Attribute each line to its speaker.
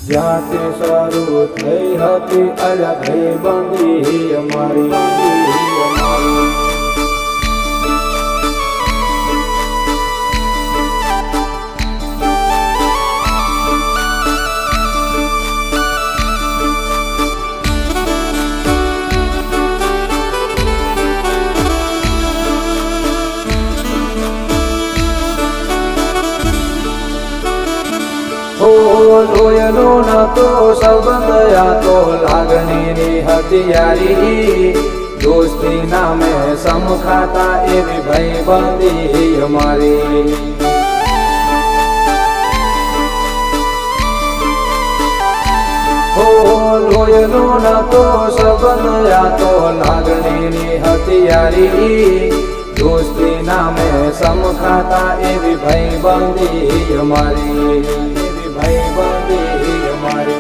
Speaker 1: જ્યાંથી શરૂ થઈ હતી અલગ બંદી અમારી લોયનો નતો સંબંધ આ તો લાગણીની હથિયારી દોસ્તી નામે સમખાતા એવી ભાઈબંધી અમારી લોયનો નતો સંબંધ આ તો લાગણીની હથિયારી દોસ્તી નામે સમખાતા એવી ભાઈબંધી અમારી ભાઈબંધી અમારી